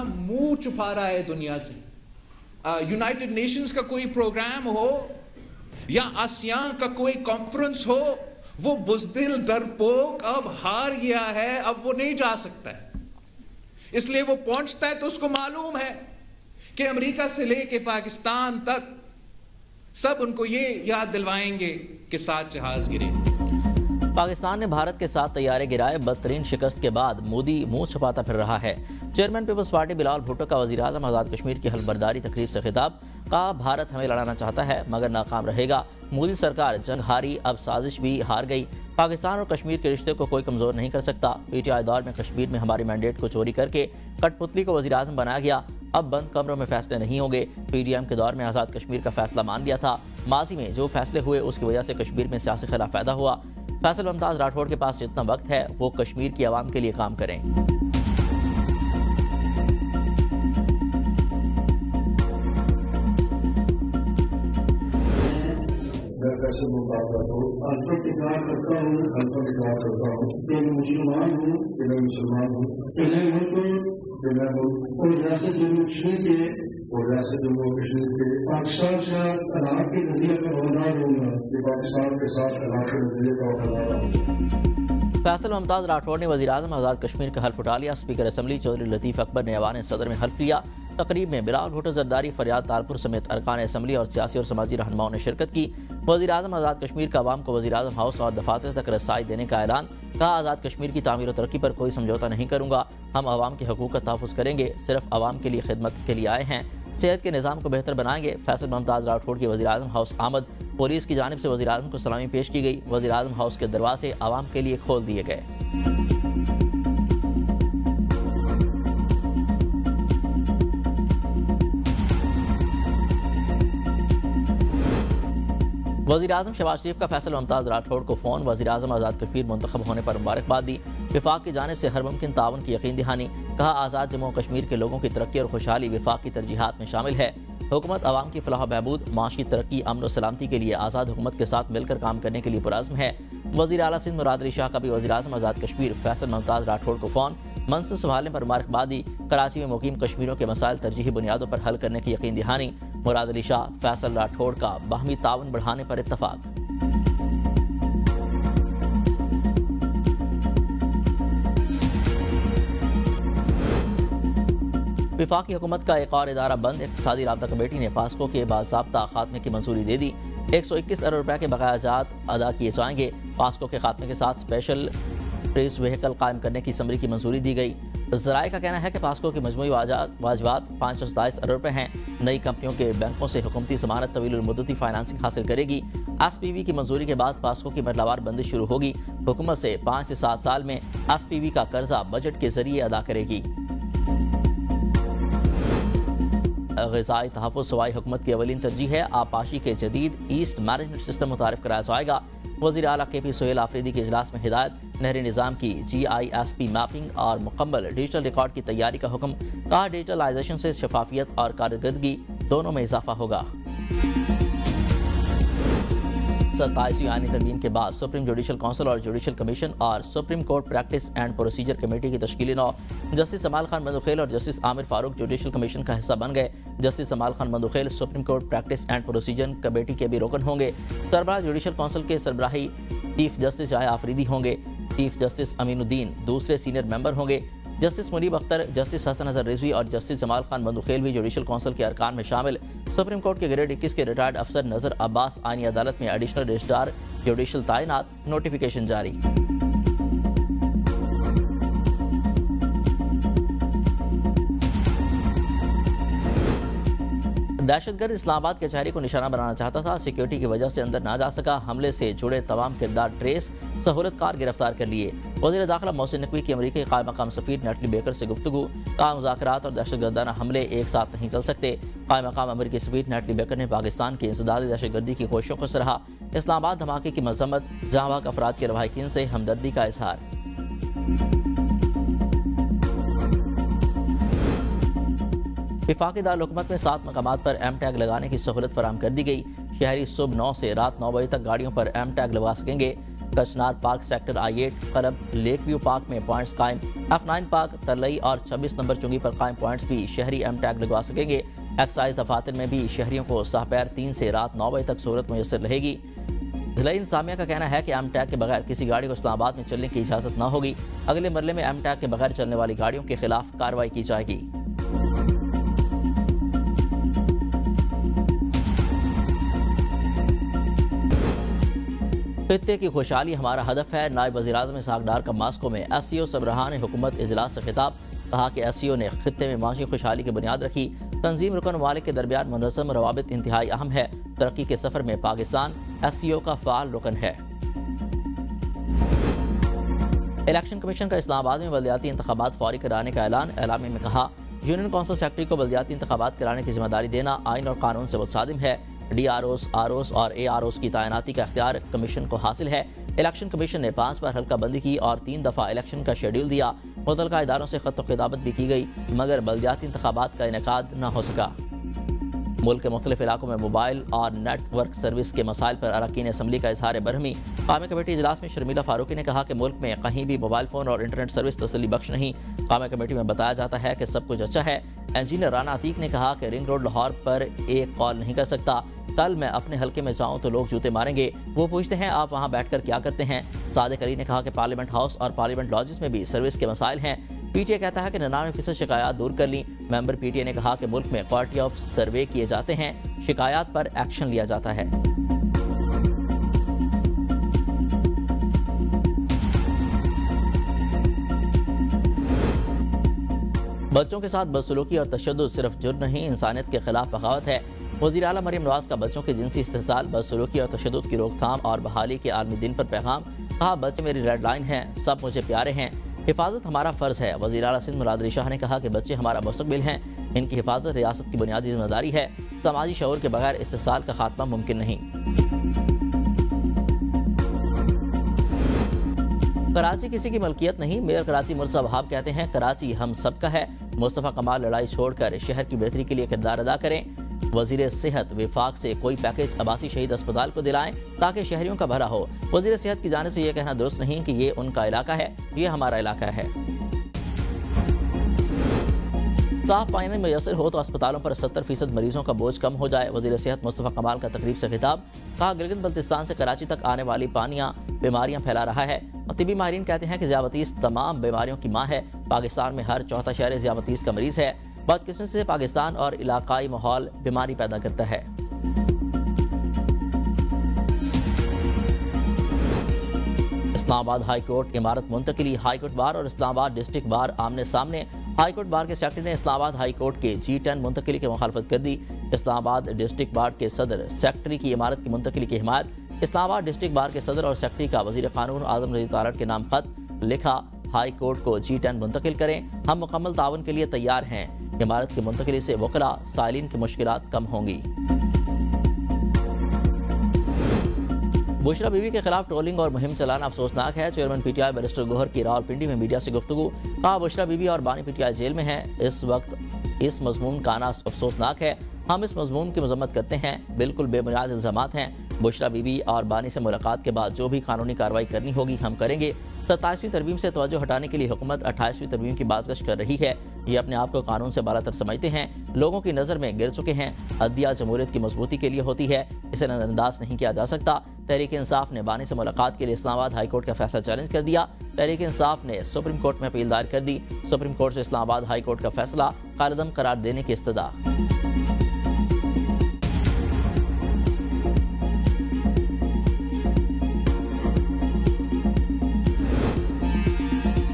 मुंह छुपा रहा है दुनिया से। यूनाइटेड नेशंस का कोई प्रोग्राम हो या आसियान का कोई कॉन्फ्रेंस हो, वो बुज़दिल डरपोक अब हार गया है, अब वो नहीं जा सकता है। इसलिए वो पहुंचता है तो उसको मालूम है कि अमेरिका से लेके पाकिस्तान तक सब उनको ये याद दिलवाएंगे कि 7 जहाज गिरे। पाकिस्तान ने भारत के 7 तैयारे गिराए। बदतरीन शिकस्त के बाद मोदी मुंह छुपाता फिर रहा है। Chairman Peoples Party Bilawal Bhutto का वज़ीर आज़म आज़ाद कश्मीर की हल्फबर्दारी तकरीब से खिताब। कहा, भारत हमें लड़ाना चाहता है मगर नाकाम रहेगा। मोदी सरकार जंग हारी, अब साजिश भी हार गई। पाकिस्तान और कश्मीर के रिश्ते को कोई कमज़ोर नहीं कर सकता। पीटीआई दौर में कश्मीर में हमारी मैंडेट को चोरी करके कठपुतली को वज़ीर आज़म बनाया गया। अब बंद कमरों में फैसले नहीं होंगे। पीडीएम के दौर में आज़ाद कश्मीर का फैसला मान लिया था। माजी में जो फैसले हुए उसकी वजह से कश्मीर में सियासी खिलाफ पैदा हुआ। फैसल मुमताज़ राठौड़ के पास जितना वक्त है वो कश्मीर की आवाम के लिए काम करें। कैसे मुकाबला हो, अल्फा इकरार करता हूँ, अल्फा इकरार करता हूँ कि मैं मुसलमान हूँ, कि मैं मुसलमान हूँ, कि मैं मुल्क, कि मैं मुल्क और रियासत जम्मू कश्मीर के और रियासत जम्मू कश्मीर के पाकिस्तान से तलाक के नजरिए का वफादार होगा, कि पाकिस्तान के साथ तलाक के नजरिए का वफादार होगा। फैसल मुमताज़ राठौड़ ने वज़ीर आज़म आज़ाद कश्मीर का हल्फ उठा लिया। स्पीकर असम्बली चौधरी लतीफ़ अकबर ने ऐवान सदर में हल्फ लिया। तकरीब में बिलावल भुट्टो जरदारी, फरियाद तारपुर समेत अरकान असम्बली और सियासी और समाजी रहनुमाओं ने शिरकत की। वज़ीर आज़म आज़ाद कश्मीर का आवाम को वज़ीर आज़म हाउस और दफातर तक रसाई देने का ऐलान। कहा, आज़ाद कश्मीर की तामीर और तरक्की पर कोई समझौता नहीं करूँगा। हम आवाम के हकूक़ का तहफ़्फ़ुज़ करेंगे, सिर्फ आवाम के लिए खिदमत के लिए आए हैं। सेहत के निज़ाम को बेहतर बनाएंगे। फैसल मुमताज़ राठौड़ की वज़ीर आज़म हाउस आमद। पुलिस की जानिब से वज़ीर आज़म को सलामी पेश की गई। वज़ीर आज़म हाउस के दरवाजे आवाम के लिए खोल दिए गए। वज़ीर आज़म शहबाज शरीफ का फैसल मुमताज़ राठौड़ को फ़ोन। वज़ीर आज़म आज़ाद कश्मीर मुंतखब होने पर मुबारकबाद दी। विफाक की जानिब से हर मुमकिन ताउन की यकीन दहानी। कहा, आज़ाद जम्मू कश्मीर के लोगों की तरक्की और खुशहाली विफाक की तरजीहात में शामिल है। हुकूमत आवाम की फलाह बहबूद, माशी तरक्की, अमन और सलामती के लिए आज़ाद हुकूमत के साथ मिलकर काम करने के लिए पुरज़्म है। वज़ीर आला सिंध मुराद अली शाह का भी वज़ीर आज़म आज़ाद कश्मीर फैसल मुमताज़ राठौड़ को फ़ोन। मनसब संभालने पर मुबारकबाद दी। कराची में मुकीम कश्मीरियों के मसाइल तरजीही बुनियादों पर हल करने की यकीन दहानी। मुराद अली शाह फैसल राठौड़ का बाहमी ताउन बढ़ाने पर इत्तफाक। विफाकी हुकूमत का एक और इदारा बंद। इक़्तिसादी राब्ता कमेटी ने पास्को के बाज़ाब्ता खात्मे की मंजूरी दे दी। 121 अरब रुपये के बकाया जात अदा किए जाएंगे। पास्को के खात्मे के साथ स्पेशल ट्रेस व्हीकल कायम करने की समरी की मंजूरी दी गई। ज़राए का कहना है कि पास्को की मजमूई वाजबात 527 अरब रुपये हैं। नई कंपनियों के बैंकों से हुकूमती ज़मानत तवील मुद्दती फाइनेंसिंग हासिल करेगी। SPV की मंजूरी के बाद पास्को की मरलावार बंदिश शुरू होगी। हुकूमत से 5 से 7 साल में SPV का कर्जा बजट के जरिए अदा करेगी। ग़िज़ाई तहफ़्फ़ुज़ सूबाई हुकूमत की अवलीन तरजीह है। आपाशी के जदीद ईस्ट मैनेजमेंट सिस्टम मुतारिफ कराया जाएगा। वज़ीर आला KP सोहेल आफरीदी के इजलास में हिदायत। नहरी निज़ाम की GISP मैपिंग और मुकम्मल डिजिटल रिकॉर्ड की तैयारी का हुक्म। कहा, डिजिटलाइजेशन से शफाफियत और कारकर्दगी दोनों में इजाफा होगा। 27वीं आईनी तरमीम के बाद सुप्रीम जुडिशल काउंसिल और जुडिशल कमीशन और Supreme Court Practice and Procedure Committee की तश्कील नौ। जस्टिस जमाल खान मंदुखेल और justice Aamir Farooq Judicial Commission का हिस्सा बन गए। Justice Jamal Khan Mandokhel Supreme Court Practice and Procedure Committee के भी रुकन होंगे। सरबराह जुडिशल काउंसिल के सरबराही चीफ जस्टिस शाह आफरीदी होंगे। चीफ जस्टिस अमीनुद्दीन दूसरे सीनियर मेंबर होंगे। जस्टिस मुनीब अख्तर, जस्टिस हसन अजहर रिजवी और जस्टिस जमाल खान मंदुखेल भी जुडिशल काउंसिल के अरकान में शामिल। सुप्रीम कोर्ट के ग्रेड 21 के रिटायर्ड अफसर नजर अब्बास आईनी अदालत में एडिशनल रजिस्ट्रार जुडिशल तैनात। नोटिफिकेशन जारी। दहशतगर्द इस्लामाबाद कचहरी को निशाना बनाना चाहता था। सिक्योरिटी की वजह से अंदर ना जा सका। हमले से जुड़े तमाम किरदार ट्रेस, सहूलतकार गिरफ्तार कर लिए। वज़ीर दाखिला मोहसिन नकवी की अमरीकी कायम मकाम सफ़ीर नेटली बेकर से गुफ्तगू। कहा, मुज़ाकरात और दहशतगर्दाना हमले एक साथ नहीं चल सकते। कायम मकाम अमरीकी सफ़ीर नेटली बेकर ने पाकिस्तान की इंसदादी दहशतगर्दी की कोशिशों को सराहा। इस्लामाबाद धमाके की मजम्मत, जहाँ बाग अफराद के रवायकीन से हमदर्दी का इजहार। विफाकी दारुल-हुकूमत में 7 मकामात पर एम टैग लगाने की सहूलत फराहम कर दी गई। शहरी सुबह 9 से रात 9 बजे तक गाड़ियों पर एम टैग लगा सकेंगे। कचनार park sector I8 club lake view park में पॉइंट्स कायम। F9 पार्क तरलई और 26 नंबर चुंगी पर कायम पॉइंट्स भी शहरी एम टैग लगवा सकेंगे। एक्साइज दफातर में भी शहरियों को सहपहर 3 से रात 9 बजे तक सहूलत मुयसर रहेगी। जिला इंतजामिया का कहना है कि एम टैग के बगैर किसी गाड़ी को इस्लामाबाद में चलने की इजाज़त न होगी। अगले मरले में एम टैग के बगैर चलने वाली गाड़ियों के खिलाफ कार्रवाई की जाएगी। खित्ते की खुशहाली हमारा हदफ है। नायब वज़ीर-ए-आज़म इसहाक डार का मास्को में SCO सरबराहान हुकूमत इजलास से खिताब। कहा कि SCO ने खित्ते में माशी खुशहाली की बुनियाद रखी। तंजीम रुकन ममालिक के दरमियान मुनज़्ज़म रवाबित इंतहाई अहम है। तरक्की के सफ़र में पाकिस्तान SCO का फ़ाल रुकन है। इलेक्शन कमीशन का इस्लामाबाद में बल्दियाती इंतखाबात फौरी कराने का ऐलान। एलामे में कहा, यूनियन कौंसिल सेक्रेटरी को बल्दियाती इंतखाबात कराने की जिम्मेदारी देना आइन और कानून से मुतसादिम है। DROs, ROs और AROs की तैनाती का इख्तियार कमीशन को हासिल है। इलेक्शन कमीशन ने 5 बार हल्का बंदी की और 3 दफ़ा इलेक्शन का शेड्यूल दिया। मुतल्लिका इदारों से खत खिताबत भी की गई, मगर बल्दियाती इंतखाबात का इनेकाद न हो सका। मुल्क के मुख्तलिफ इलाकों में मोबाइल और नेटवर्क सर्विस के मसाइल पर अरकान असम्बली का इजहार बरहमी। कामी कमेटी इजलास में शर्मिला फारूकी ने कहा कि मुल्क में कहीं भी मोबाइल फ़ोन और इंटरनेट सर्विस तसल्ली बख्श नहीं। कामी कमेटी में बताया जाता है कि सब कुछ अच्छा है। इंजीनियर राना अतीक ने कहा कि रिंग रोड लाहौर पर एक कॉल नहीं कर सकता। कल मैं अपने हल्के में जाऊं तो लोग जूते मारेंगे। वो पूछते हैं आप वहां बैठकर क्या करते हैं। सादिक अली ने कहा कि पार्लियामेंट हाउस और पार्लियामेंट लॉजेस में भी सर्विस के मसाइल हैं। PTA कहता है कि 99% शिकायत दूर कर ली। मेंबर PTA ने कहा कि मुल्क में क्वालिटी ऑफ सर्वे किए जाते हैं, शिकायत पर एक्शन लिया जाता है। बच्चों के साथ बदसलूकी और तशद्दुद सिर्फ जुर्म नहीं, इंसानियत के खिलाफ बगावत है। वज़ीर आला मरियम नवाज का बच्चों के जिनसी इस्तेसाल, बदसलूकी और तशद्दुद की रोकथाम और बहाली के आलमी दिन पर पैगाम। कहा, बच्चे मेरी रेड लाइन हैं, सब मुझे प्यारे हैं, हिफाजत हमारा फ़र्ज़ है। वज़ीर आला सिंध मुराद अली शाह ने कहा कि बच्चे हमारा मुस्तक़बिल हैं, इनकी हिफाजत रियासत की बुनियादी जिम्मेदारी है। समाजी शऊर के बगैर इस्तेसाल का खात्मा मुमकिन नहीं। कराची किसी की मलकियत नहीं। मेयर कराची मुर्तज़ा वहाब कहते हैं, कराची हम सब का है। मुस्तफ़ा कमाल लड़ाई छोड़कर शहर की बेहतरी के लिए किरदार अदा करें। वज़ीर सेहत विफाक से कोई पैकेज अबासी शहीद अस्पताल को दिलाएं ताकि शहरियों का भला हो। वज़ीर सेहत की जानिब से यह कहना दुरुस्त नहीं कि ये उनका इलाका है, ये हमारा इलाका है। साफ पानी मैसर हो तो अस्पतालों पर 70% मरीजों का बोझ कम हो जाए। वज़ीर सेहत मुस्तफ़ा कमाल का तकरीब से खिताब। कहा, गिलगित बल्तिस्तान से कराची तक आने वाली बीमारियां फैला रहा है। तिबी माहिरीन कहते हैं कि ज़ियाबतीस तमाम बीमारियों की माँ है। पाकिस्तान में हर चौथा शहर ज़ियाबतीस का मरीज है। बदकिस्मती से पाकिस्तान और इलाकाई माहौल बीमारी पैदा करता है। इस्लामाबाद हाई कोर्ट इमारत मुंतकिली। हाई कोर्ट बार और इस्लामाबाद डिस्ट्रिक्ट बार आमने सामने। हाई कोर्ट बार के सेक्रेटरी ने इस्लामाबाद हाई कोर्ट के G10 मुंतकिली की मुखालफत कर दी। इस्लामाबाद डिस्ट्रिक्ट बार के सदर सेक्रेटरी की इमारत की मुंतकिली की हिमायत। इस्लामाबाद डिस्ट्रिक्ट बार के सदर और सेक्रेटरी का वज़ीर कानून आज़म रज़ीद तारड़ के नाम खत लिखा। हाई कोर्ट को G10 मुंतकिल करें, हम मुकम्मल ताउन के लिए तैयार हैं। इमारत की मुंतकिली से वकला साइलिन की मुश्किलात कम होंगी। बुशरा बीबी के खिलाफ ट्रोलिंग और मुहिम चलाना अफसोसनाक है। चेयरमैन PTI बैरिस्टर गोहर की रावलपिंडी में मीडिया से गुफ्तगू। कहा, बुशरा बीबी और बानी PTI जेल में हैं। इस वक्त इस मजमून का आना अफसोसनाक है। हम इस मजमून की मजम्मत करते हैं, बिल्कुल बेबुनियाद इल्ज़ामात हैं। बुशरा बीबी और बानी से मुलाकात के बाद जो भी कानूनी कार्रवाई करनी होगी हम करेंगे। 27वीं तरमीम से तवज्जो हटाने के लिए हुकूमत 28वीं तरमीम की बाज़गश कर रही है। ये अपने आप को कानून से बालातर समझते हैं, लोगों की नज़र में गिर चुके हैं। अदलिया जमहूरियत की मजबूती के लिए होती है, इसे नज़रअंदाज नहीं किया जा सकता। तहरीक इंसाफ ने बानी से मुलाकात के लिए इस्लामाबाद हाई कोर्ट का फैसला चैलेंज कर दिया। तहरीक इंसाफ ने सुप्रीम कोर्ट में अपील दायर कर दी। सुप्रीम कोर्ट से इस्लामाबाद हाई कोर्ट का फैसला कालदम करार देने की इस्तदा।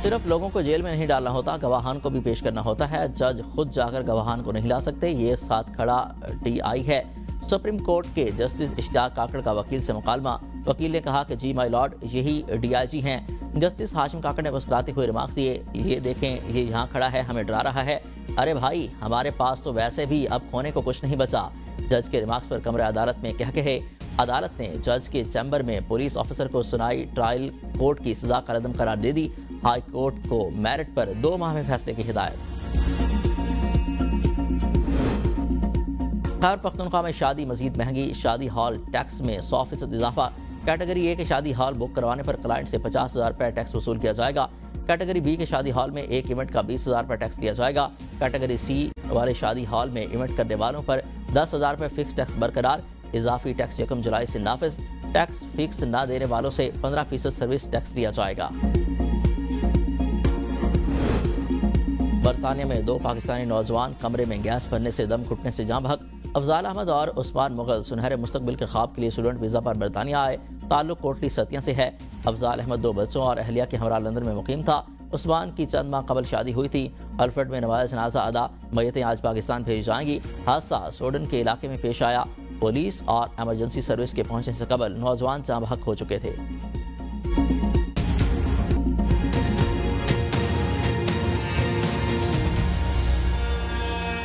सिर्फ लोगों को जेल में नहीं डालना होता, गवाहान को भी पेश करना होता है। जज खुद जाकर गवाहान को नहीं ला सकते। ये साथ खड़ा DI है। सुप्रीम कोर्ट के जस्टिस इश्तियाक काकड़ का वकील से मुकालमा। वकील ने कहा कि जी माय लॉर्ड, यही DIG हैं। जस्टिस हाशिम काकड़ ने मुस्कुराते हुए रिमार्क्स दिए, ये देखें ये यहाँ खड़ा है, हमें डरा रहा है। अरे भाई, हमारे पास तो वैसे भी अब खोने को कुछ नहीं बचा। जज के रिमार्क्स पर कमरे अदालत में क्या कहे। अदालत ने जज के चैम्बर में पुलिस ऑफिसर को सुनाई ट्रायल कोर्ट की सजा कालदम करार दे दी। हाई कोर्ट को मेरिट पर 2 माह में फैसले की हिदायत। खैबर पख्तूनख्वा में शादी मजीद महंगी। शादी हॉल टैक्स में 100% इजाफा। कैटेगरी ए के शादी हॉल बुक करवाने पर क्लाइंट से 50,000 रुपये टैक्स वसूल किया जाएगा। कैटेगरी बी के शादी हॉल में एक इवेंट का 20,000 रुपये टैक्स लिया जाएगा। कैटेगरी सी वाले शादी हॉल में इवेंट करने वालों पर 10,000 रुपये फिक्स टैक्स बरकरार। इजाफी टैक्स 1 जुलाई से नाफिज। टैक्स फिक्स न देने वालों से 15% सर्विस टैक्स लिया जाएगा। बरतानिया में 2 पाकिस्तानी नौजवान कमरे में गैस भरने से दम घुटने से जाँ बहक। अफजाल अहमद और उस्मान मुगल सुनहरे मुस्तकबिल के ख्वाब के लिए स्टूडेंट वीज़ा पर बरतानिया आए। ताल्लुक कोटली सतिया से है। अफजाल अहमद 2 बच्चों और अहलिया के हमरा लंदन में मुकीम था। उस्मान की चंद माह कबल शादी हुई थी। अल्फ्रेड में नवाज़ जनाजा अदा। मैयतें आज पाकिस्तान भेजी जाएंगी। हादसा सोडन के इलाके में पेश आया। पुलिस और एमरजेंसी सर्विस के पहुंचने से कबल नौजवान जाँ बहक हो चुके थे।